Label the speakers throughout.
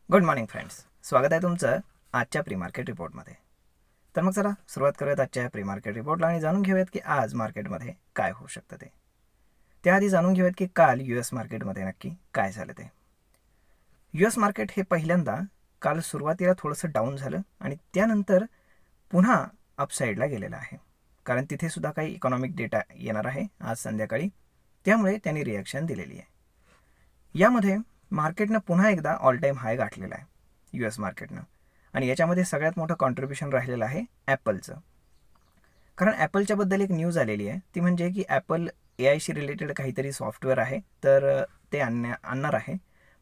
Speaker 1: Good morning friends, स्वागत आहे तुमचं आजच्या प्री मार्केट रिपोर्टमध्ये. तर मग चला सुरुवात करूयात आजच्या प्री मार्केट रिपोर्टला आणि जाणून घेऊयात की आज मार्केटमध्ये काय होऊ शकतं ते. त्याआधी जाणून घेऊयात की काल US मार्केटमध्ये नक्की काय झालं ते. US मार्केट हे पहिल्यांदा काल सुरुवातीला थोडंसं डाऊन झालं आणि त्यानंतर पुन्हा अपसाईडला गेलेलं आहे, कारण तिथे सुद्धा काही इकॉनॉमिक डेटा येणार आहे आज संध्याकाळी, त्यामुळे त्यांनी रिॲक्शन दिलेली आहे. यामध्ये मार्केटनं पुन्हा एकदा ऑल टाईम हाय गाठलेला आहे US मार्केटनं, आणि याच्यामध्ये सगळ्यात मोठं कॉन्ट्रीब्युशन राहिलेलं आहे ॲपलचं. कारण ॲपलच्याबद्दल एक न्यूज आलेली आहे, ती म्हणजे की ॲपल AIशी रिलेटेड काहीतरी सॉफ्टवेअर आहे, तर ते आणणार आहे.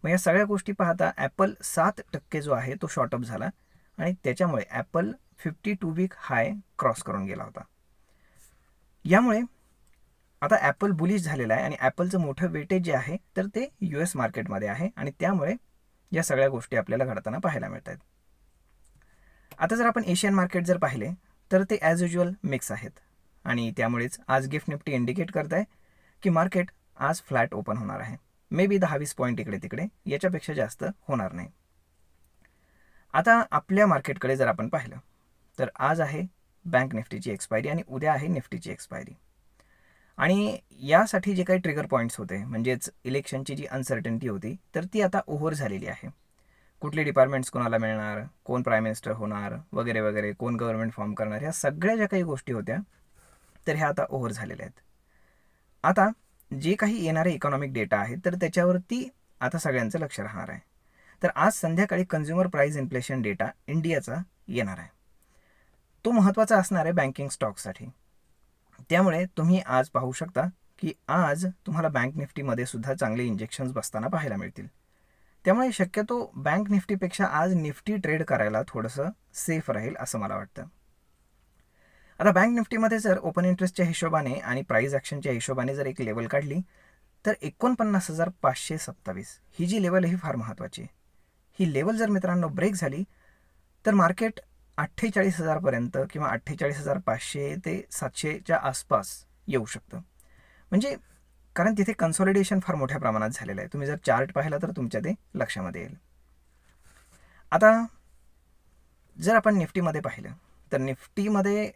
Speaker 1: मग या सगळ्या गोष्टी पाहता ॲपल 7% जो आहे तो शॉर्टअप झाला आणि त्याच्यामुळे ॲपल 52 वीक हाय क्रॉस करून गेला होता. यामुळे आता ॲपल बुलिश झालेला आहे आणि ॲपलचं मोठं वेटेज जे आहे तर ते US मार्केटमध्ये आहे आणि त्यामुळे या सगळ्या गोष्टी आपल्याला घडताना पाहायला मिळत आहेत. आता जर आपण एशियन मार्केट जर पाहिले तर ते ॲज युजल मिक्स आहेत आणि त्यामुळेच आज गिफ्ट निफ्टी इंडिकेट करत आहे की मार्केट आज फ्लॅट ओपन होणार आहे. मे बी 10-20 पॉईंट इकडे तिकडे, याच्यापेक्षा जास्त होणार नाही. आता आपल्या मार्केटकडे जर आपण पाहिलं तर आज आहे बँक निफ्टीची एक्सपायरी आणि उद्या आहे निफ्टीची एक्सपायरी. आणि यासाठी जे काही ट्रिगर पॉईंट्स होते, म्हणजेच इलेक्शनची जी अनसर्टन्टी होती, तर ती आता ओव्हर झालेली आहे. कुठले डिपार्टमेंट्स कोणाला मिळणार, कोण प्राईम मिनिस्टर होणार वगैरे वगैरे, कोण गव्हर्नमेंट फॉर्म करणार, ह्या सगळ्या ज्या काही गोष्टी होत्या तर ह्या आता ओव्हर झालेल्या आहेत. आता जे काही येणारे इकॉनॉमिक डेटा आहे तर त्याच्यावरती आता सगळ्यांचं लक्ष राहणार आहे. तर आज संध्याकाळी कन्झ्युमर प्राईस इन्फ्लेशन डेटा इंडियाचा येणार आहे. तो महत्त्वाचा असणार आहे बँकिंग स्टॉकसाठी. त्यामुळे तुम्ही आज पाहू शकता की आज तुम्हाला बँक निफ्टीमध्ये सुद्धा चांगले इंजेक्शन्स बसताना पाहायला मिळतील. त्यामुळे शक्यतो बँक निफ्टीपेक्षा आज निफ्टी ट्रेड करायला थोडंसं सेफ राहील असं मला वाटतं. आता बँक निफ्टीमध्ये जर ओपन इंटरेस्टच्या हिशोबाने आणि प्राईस ॲक्शनच्या हिशोबाने जर एक लेवल काढली तर 49,527 ही जी लेवल आहे ही फार महत्त्वाची आहे. ही लेवल जर मित्रांनो ब्रेक झाली तर मार्केट 48,000पर्यंत किंवा 48,500 ते 700च्या आसपास येऊ शकतं. म्हणजे कारण तिथे कन्सॉलिडेशन फार मोठ्या प्रमाणात झालेलं आहे. तुम्ही जर चार्ट पाहिला तर तुमच्या ते लक्षामध्ये येईल. आता जर आपण निफ्टीमध्ये पाहिलं तर निफ्टीमध्ये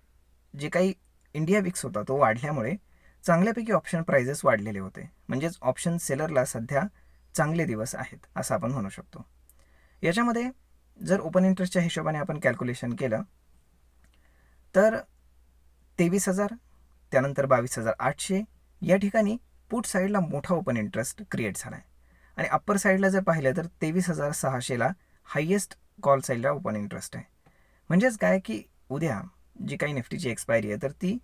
Speaker 1: जे काही इंडिया विक्स होता तो वाढल्यामुळे चांगल्यापैकी ऑप्शन प्राइजेस वाढलेले होते. म्हणजेच ऑप्शन सेलरला सध्या चांगले दिवस आहेत असं आपण म्हणू शकतो. याच्यामध्ये जर ओपन इंटरेस्टच्या हिशोबाने आपण कॅल्क्युलेशन केलं तर 23,000 त्यानंतर 22,800 या ठिकाणी पुट साईडला मोठा ओपन इंटरेस्ट क्रिएट झाला आहे. आणि अप्पर साईडला जर पाहिलं तर 23,600ला हायेस्ट कॉल साईडला ओपन इंटरेस्ट आहे. म्हणजेच काय की उद्या जी काही निफ्टीची एक्सपायरी आहे तर ती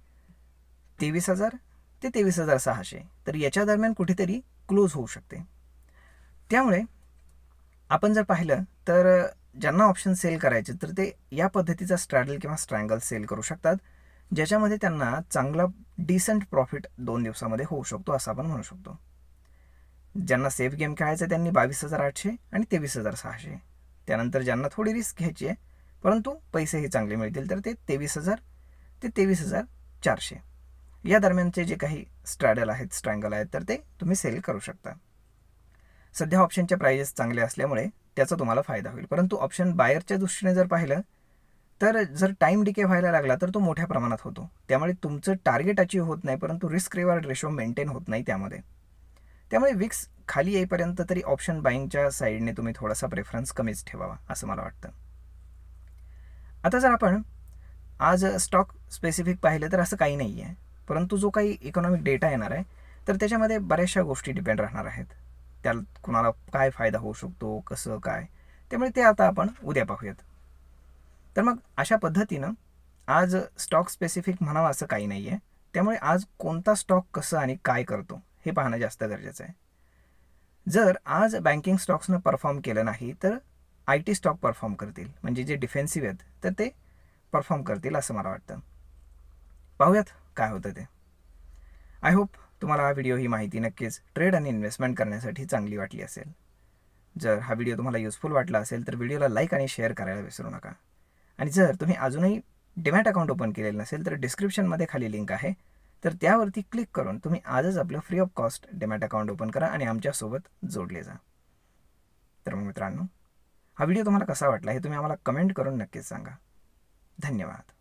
Speaker 1: 23,000 ते 23,600, तर याच्या दरम्यान कुठेतरी क्लोज होऊ शकते. त्यामुळे आपण जर पाहिलं तर ज्यांना ऑप्शन सेल करायचे तर ते या पद्धतीचा स्ट्रॅडल किंवा स्ट्रँगल सेल करू शकतात, ज्याच्यामध्ये त्यांना चांगला डिसेंट प्रॉफिट 2 दिवसामध्ये होऊ शकतो असं आपण म्हणू शकतो. ज्यांना सेफ गेम खेळायचं त्यांनी 22,800 आणि 23,600, त्यानंतर ज्यांना थोडी रिस्क घ्यायची आहे परंतु पैसेही चांगले मिळतील तर ते 23,000 ते 23,400 या दरम्यानचे जे काही स्ट्रॅडल आहेत, स्ट्रँगल आहेत, तर ते तुम्ही सेल करू शकता. सध्या ऑप्शनचे प्राइजेस चांगले असल्यामुळे त्याचा तुम्हाला फायदा होईल. परंतु ऑप्शन बायरच्या दृष्टीने जर पाहिलं तर जर टाईम डिके व्हायला लागला तर तो मोठ्या प्रमाणात होतो. त्यामुळे तुमचं टार्गेट अचीव होत नाही परंतु रिस्क रिवॉर्ड रेशो मेंटेन होत नाही त्यामुळे विक्स खाली येईपर्यंत तरी ऑप्शन बाईंगच्या साईडने तुम्ही थोडासा प्रेफरन्स कमीच ठेवावा असं मला वाटतं. आता जर आपण आज स्टॉक स्पेसिफिक पाहिलं तर असं काही नाही आहे, परंतु जो काही इकॉनॉमिक डेटा येणार आहे तर त्याच्यामध्ये बऱ्याचशा गोष्टी डिपेंड राहणार आहेत. त्याला कुणाला काय फायदा होऊ शकतो, कसं काय, त्यामुळे ते आता आपण उद्या पाहूयात. तर मग अशा पद्धतीनं आज स्टॉक स्पेसिफिक म्हणावं असं काही नाही आहे. त्यामुळे आज कोणता स्टॉक कसं आणि काय करतो हे पाहणं जास्त गरजेचं आहे. जर आज बँकिंग स्टॉक्सनं परफॉर्म केलं नाही तर IT स्टॉक परफॉर्म करतील, म्हणजे जे डिफेन्सिव्ह आहेत तर ते परफॉर्म करतील असं मला वाटतं. पाहूयात काय होतं ते. आय होप तुम्हाला हा व्हिडिओ, ही माहिती नक्कीच ट्रेड आणि इन्व्हेस्टमेंट करण्यासाठी चांगली वाटली असेल. जर हा व्हिडिओ तुम्हाला युजफुल वाटला असेल तर व्हिडिओला लाईक आणि शेअर करायला विसरू नका. आणि जर तुम्ही अजूनही डीमॅट अकाउंट ओपन केलेलं नसेल तर डिस्क्रिप्शनमध्ये खाली लिंक आहे, तर त्यावरती क्लिक करून तुम्ही आजच आपलं free of cost demat account open करा आणि आमच्यासोबत जोडले जा. तर मग मित्रांनो, हा व्हिडिओ तुम्हाला कसा वाटला हे तुम्ही आम्हाला कमेंट करून नक्कीच सांगा. धन्यवाद.